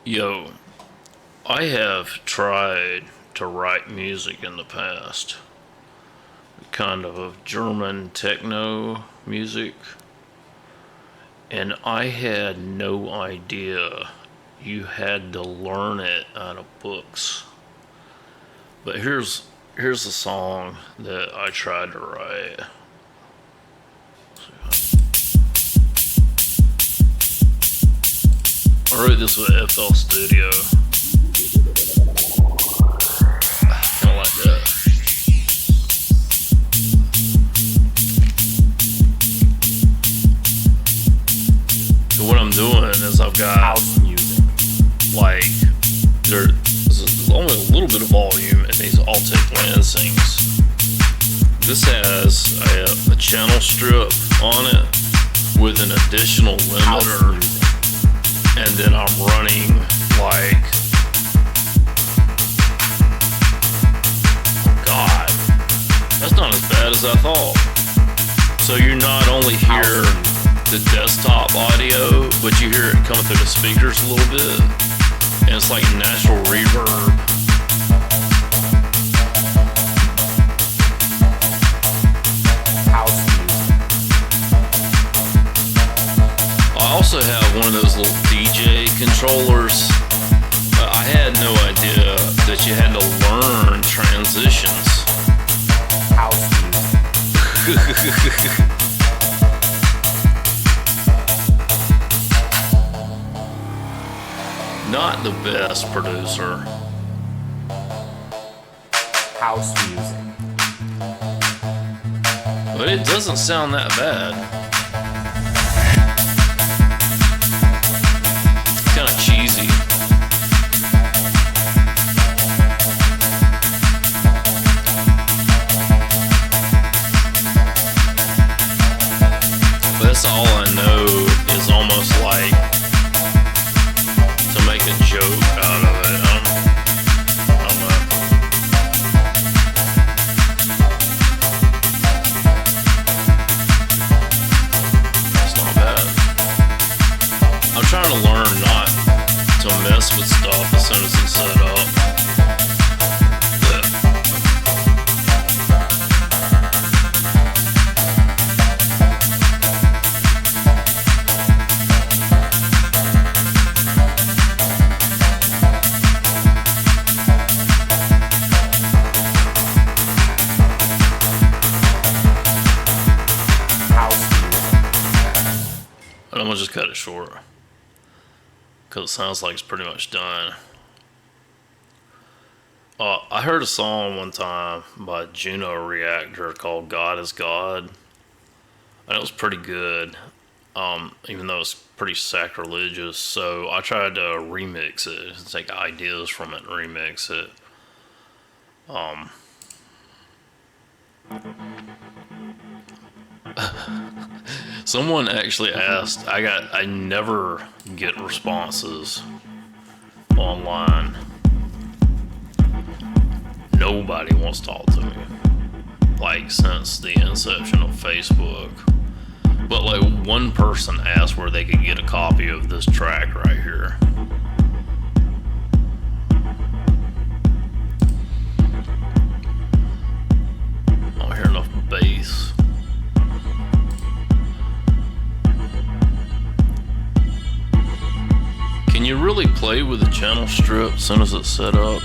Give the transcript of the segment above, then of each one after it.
Yo, I have tried to write music in the past, kind of German techno music, and I had no idea you had to learn it out of books. But here's a song that I tried to write. I wrote this with FL Studio. Kind of like that. So what I'm doing is I've got House music. like there's only a little bit of volume in these Altec Lansings. This has a channel strip on it with an additional House limiter, music. and then I'm running like, oh God, that's not as bad as I thought. So you not only hear the desktop audio, but you hear it coming through the speakers a little bit, and it's like natural reverb. House music. I also have one of those little DJ controllers. I had no idea that you had to learn transitions. House music. Not the best producer. House music. But it doesn't sound that bad. Kind of cheesy. But that's all I know is almost like to make a joke out of it. I don't know. It's not bad. I'm trying to learn not to mess with stuff as soon as it's set up. House music. And I'm gonna just cut it short because it sounds like it's pretty much done. I heard a song one time by Juno Reactor called "God Is God," and it was pretty good. Even though it's pretty sacrilegious, so I tried to remix it, take ideas from it and remix it. Someone actually asked. I never get responses online. Nobody wants to talk to me. Like since the inception of Facebook. But like one person asked where they could get a copy of this track right here. I don't hear enough bass. Can you really play with the channel strip as soon as it's set up?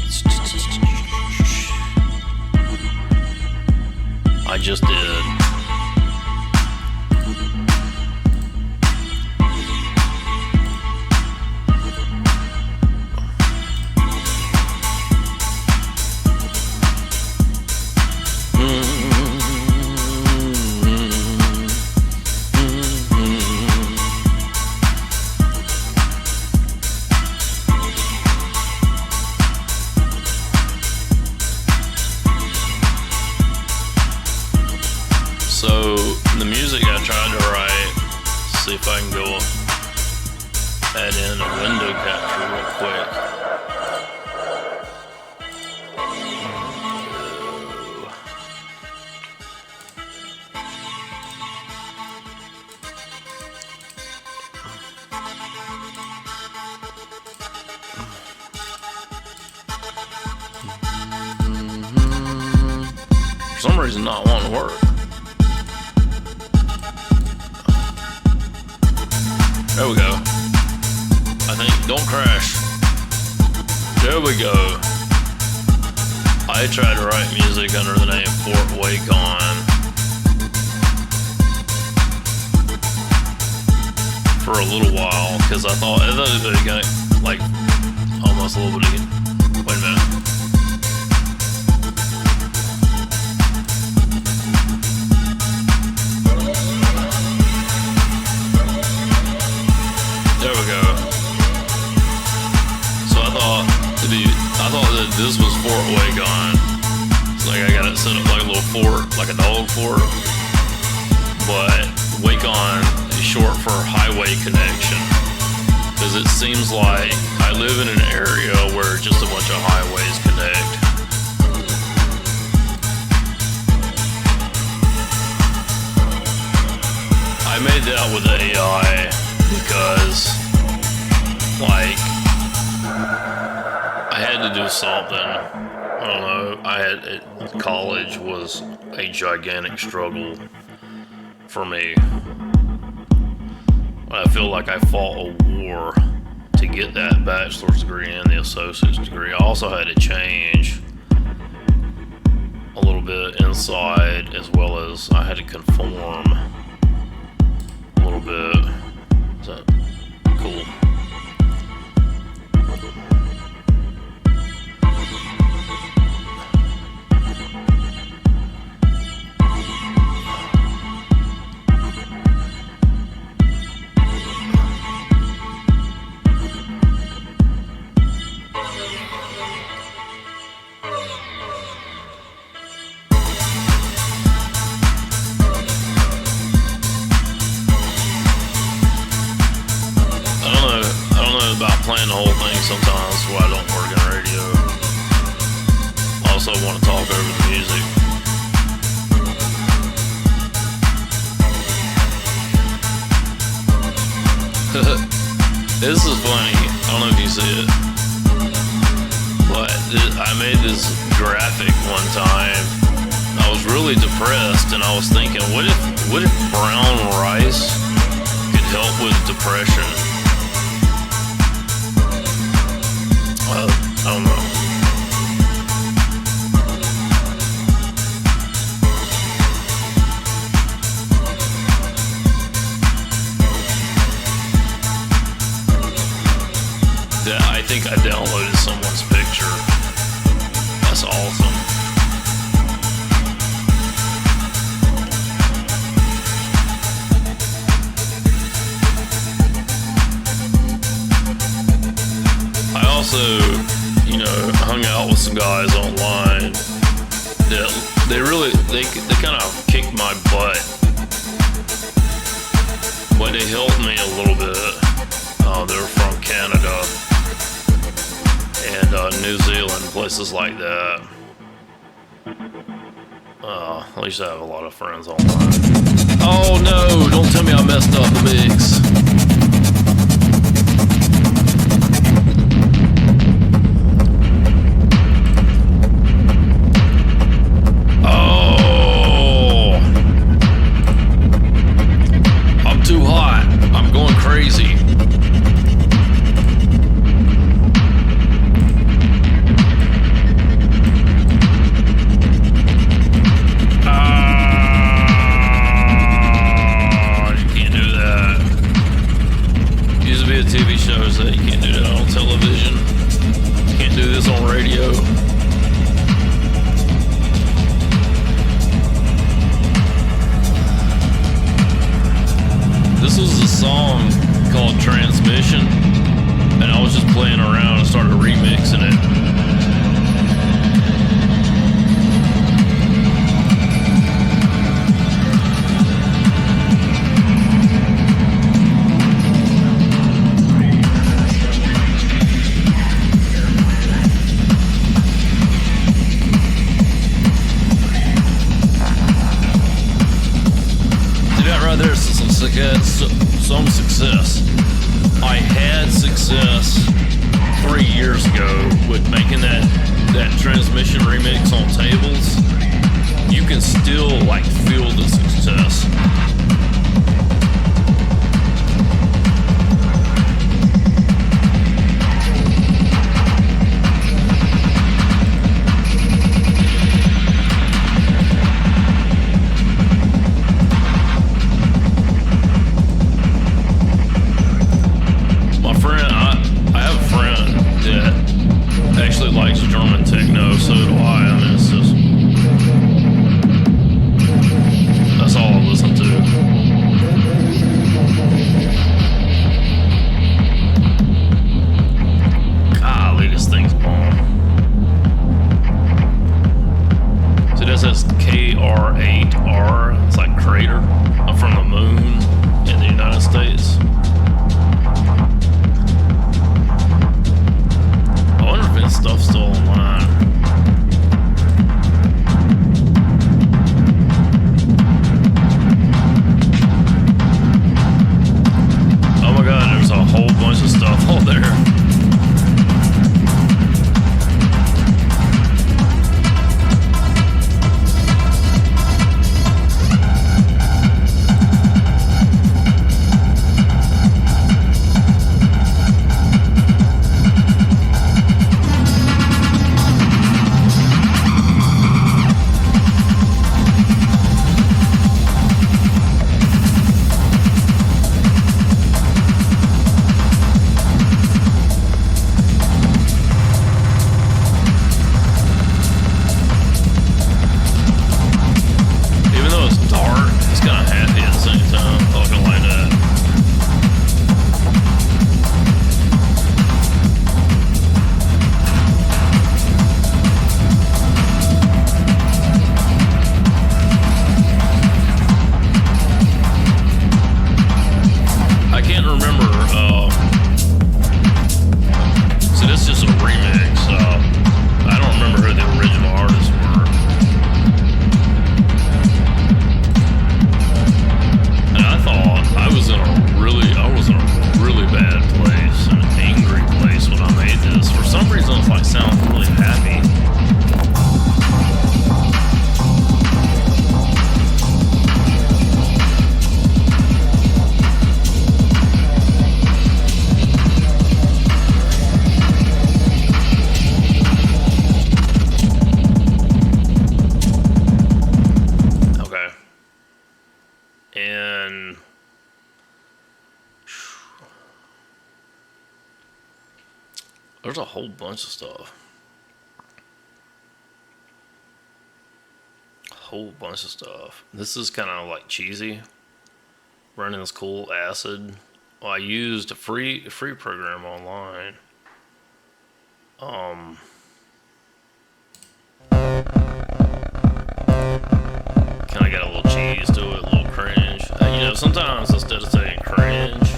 I just did. So the music I tried to write, see if I can go add in a window capture real quick. some reason not wanting to work. There we go. I think, don't crash. There we go. I tried to write music under the name Fort Wacon for a little while, because I thought it was gonna, like, almost a little bit of, wait a minute. There we go. So I thought that this was Fort Wacon. It's like I got it set up like a little fort, like a dog fort. But Wacon is short for highway connection. Because it seems like I live in an area where just a bunch of highways connect. I made that with AI because, like, I had to do something. I don't know. College was a gigantic struggle for me. I feel like I fought a war to get that bachelor's degree and the associate's degree. I also had to change a little bit inside, as well as I had to conform a little bit. Is that cool? Playing the whole thing sometimes, so I don't work in radio. Also want to talk over the music. This is funny. I don't know if you see it, but I made this graphic one time. I was really depressed, and I was thinking, what if brown rice could help with depression? I don't know. I think I downloaded someone's picture. That's awesome. I also, hung out with some guys online that they kind of kicked my butt, but they helped me a little bit. They're from Canada and New Zealand, places like that. At least I have a lot of friends online. Oh no, don't tell me I messed up the mix. Crazy. You can't do that. Used to be a TV show that you can't do that on television. You can't do this on radio. This was a song called Transmission, and I was just playing around and started remixing it. See that right there? Some success. I had success 3 years ago with making that transmission remix on Tables. you can still like feel the success. My friend, I have a friend that actually likes German techno, so do I. I mean, it's just, that's all I listen to. Golly, this thing's bomb. So this is KR8R. It's like crater from the moon in the United States. I wonder if this stuff's still online. Oh my god, there's a whole bunch of stuff all there. There's a whole bunch of stuff. Whole bunch of stuff. This is kind of like cheesy. Running this cool Acid. Well, I used a free program online. Kind of got a little cheese to it, a little cringe. You know, sometimes instead of saying cringe,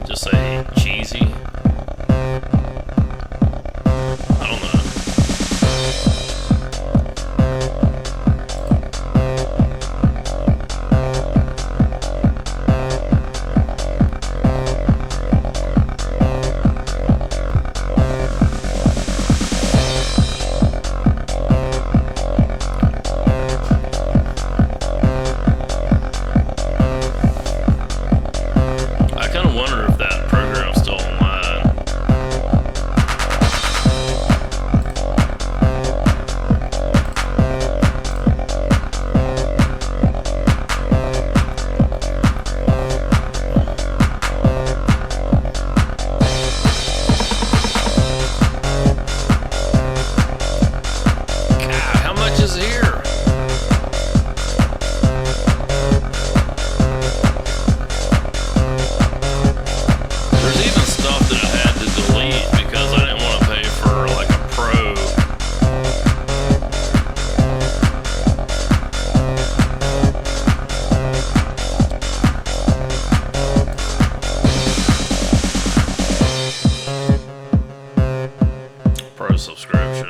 just say cheesy. I don't know. I kind of wonder if that program's still online. God, how much is here? There's even stuff that I had to delete because I didn't want to pay for like a pro. Pro subscription.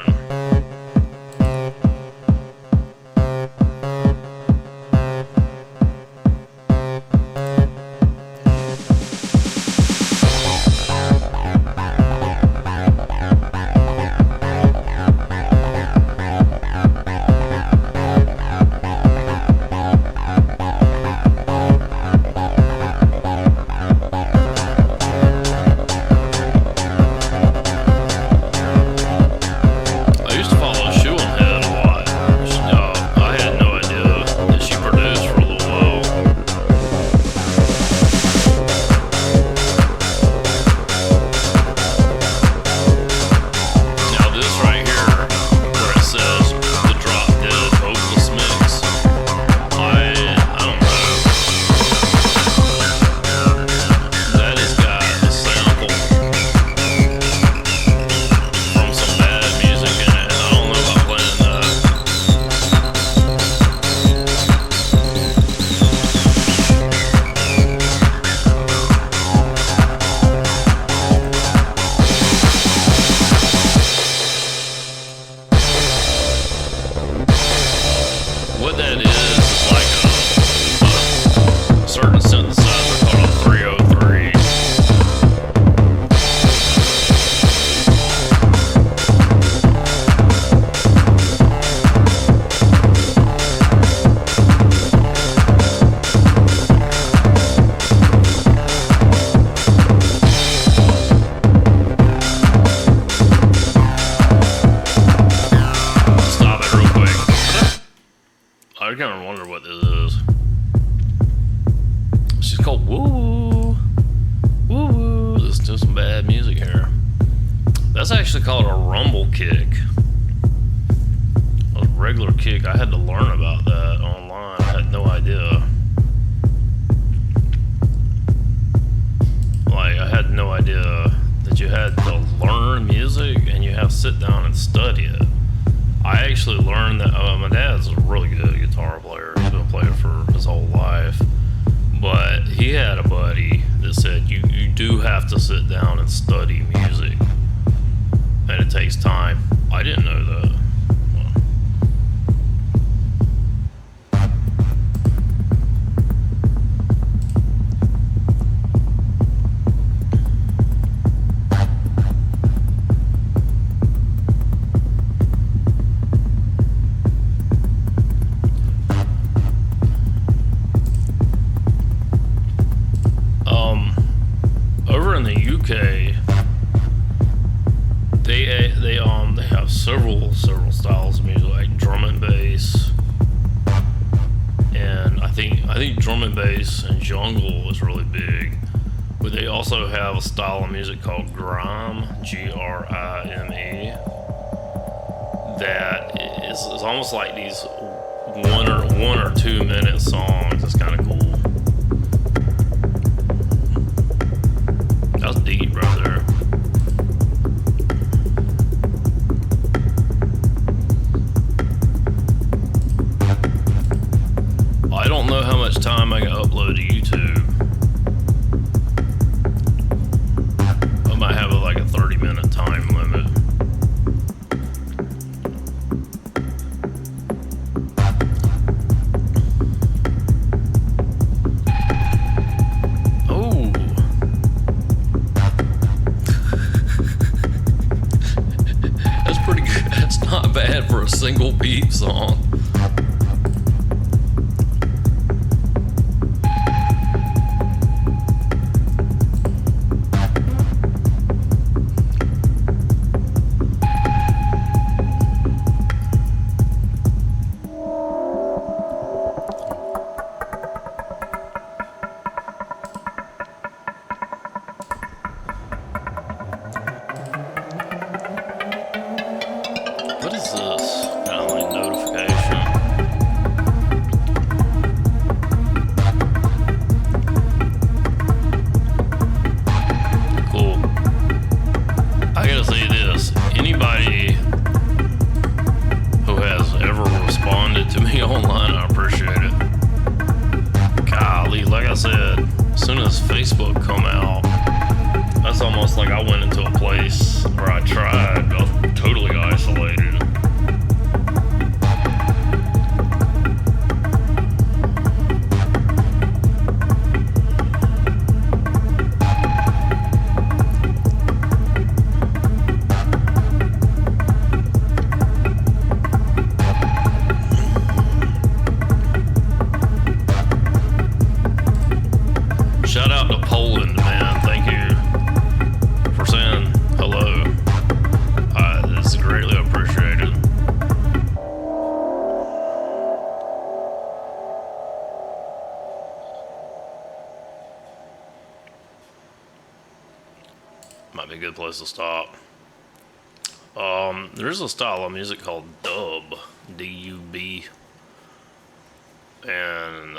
kind of wonder what this is. She's called Woo Woo Woo. Let's do some bad music here. That's actually called a rumble kick. A regular kick. I had to learn about that online. I had no idea. Like, I had no idea that you had to learn music and you have to sit down and study it. I actually learned that my dad's a really good guitar player. He's been playing for his whole life. But he had a buddy that said you do have to sit down and study music. And it takes time. I didn't know that. Over in the UK, they have several styles of music, like drum and bass, and I think drum and bass and jungle is really big. But they also have a style of music called grime, Grime, that is almost like these 1 or 2 minute songs. It's kind of cool. That's deep right there. I don't know how much time I can upload to YouTube. I might have like a 30-minute time limit. Oh. That's pretty good. That's not bad for a single beat song. What is this? Kind of like notification. Cool. I gotta say this. Anybody who has ever responded to me online, I appreciate it. Golly, like I said, as soon as Facebook come out, that's almost like I went into a place where I tried. I was totally isolated. Shout out to Poland, man. Thank you for saying hello. It's greatly appreciated. Might be a good place to stop. There's a style of music called dub, D-U-B. And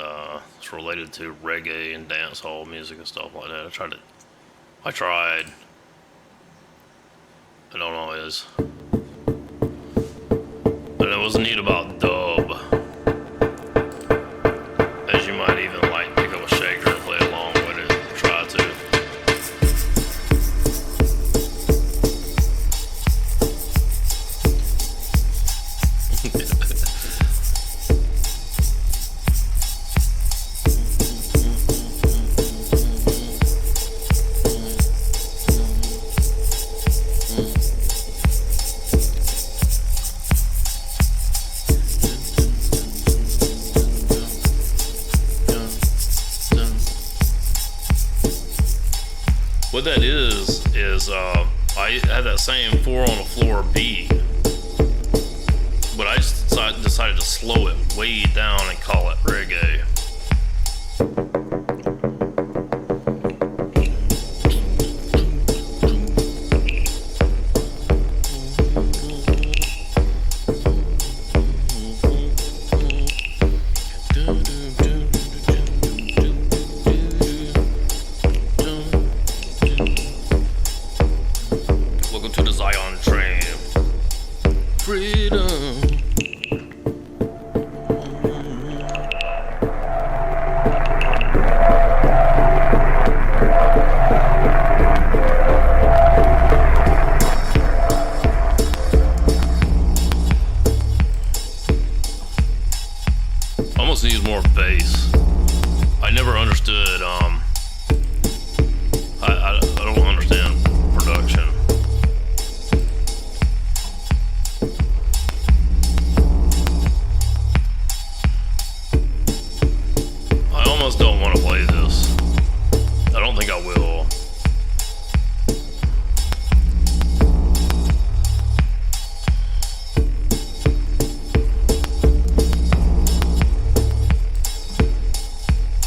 it's related to reggae and dancehall music and stuff like that. I tried. I don't always. But it was neat about dub. As you might even like pick up a shaker and play along with it. Try to. What that is I had that same 4 on the floor beat, but I just decided to slow it way down and call it reggae. Welcome to the Zion train. Freedom. Almost needs more bass. I never understood. I don't understand production. I almost don't want to play this. I don't think I will.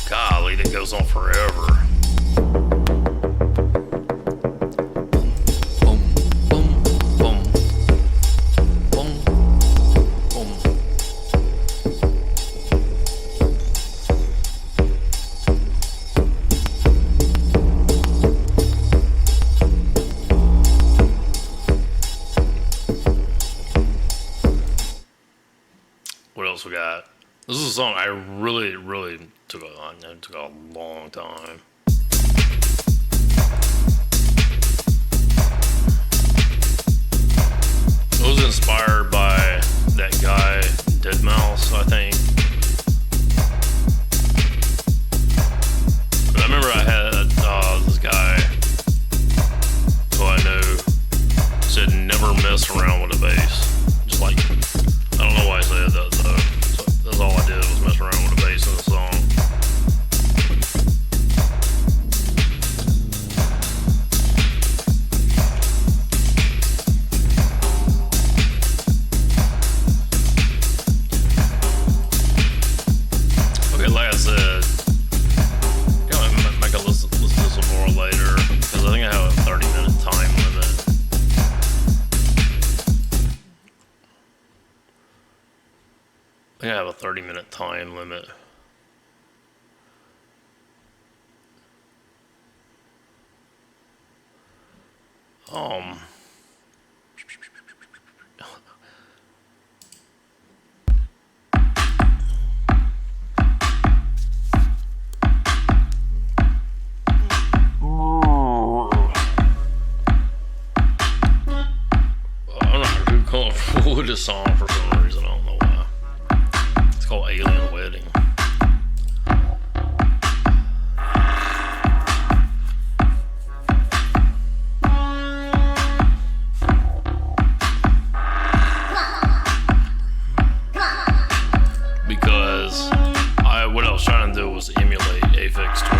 Golly, that goes on forever. Boom, boom, boom, boom, boom. What else we got? This is a song I really took a long time. It was inspired by that guy, deadmau5, I think. But I remember I had this guy who I knew said never mess around with a bass. Just like, I don't know why I said that though. So that's all I did was mess around with a bass in the song. Okay, like I said, I can listen to some more later because I think I have a 30-minute time limit. I think I have a 30-minute time limit. I'm not too comfortable with this song for some reason. I don't know why. It's called Alien Wedding. Because what I was trying to do was emulate Aphex Twin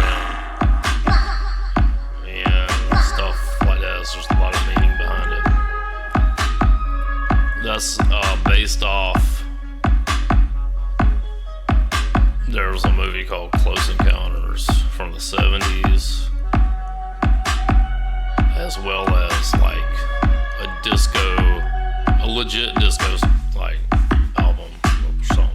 and stuff like that. So there's a lot of meaning behind it. That's based off. There was a movie called Close Encounters from the 70s, as well as like a legit disco like album or something.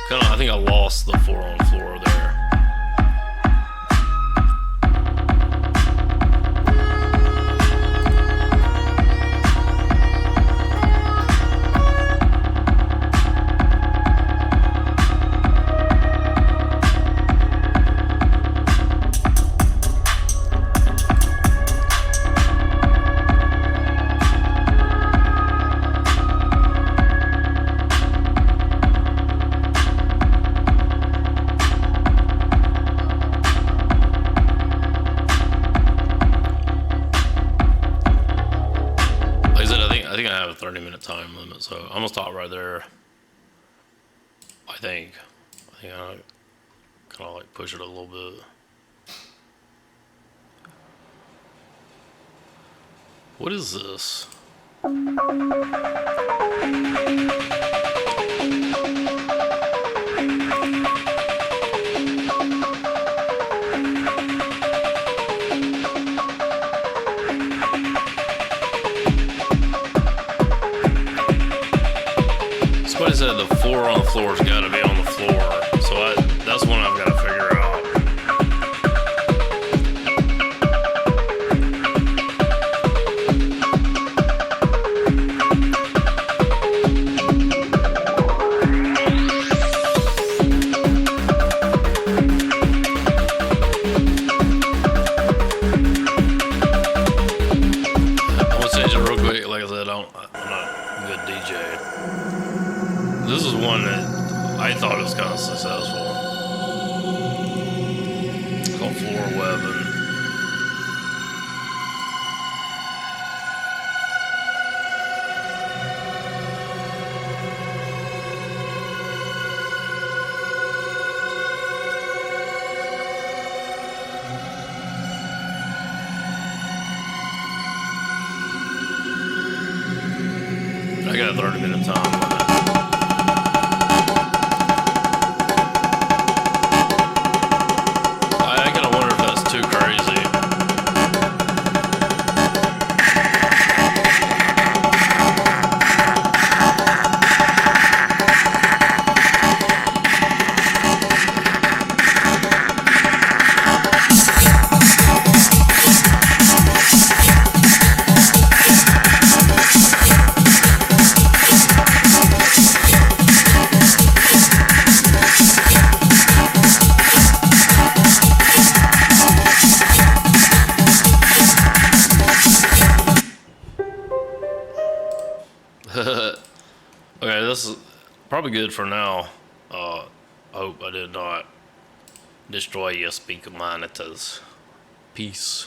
I think I lost the 4-on-floor there. have a 30-minute time limit, so I'm gonna stop right there. I think I kind of like push it a little bit. What is this? Somebody said the floor on the floor's got to be on the floor, so that's one I've got to figure out. I'm gonna change it real quick. Like I said, I'm not a good DJ. This is one that I thought was kind of successful. It's called Floor Webbing. I got a 30-minute time limit. I kind of wonder if that's too crazy. Okay, this is probably good for now. I hope I did not destroy your speaker monitors. Peace.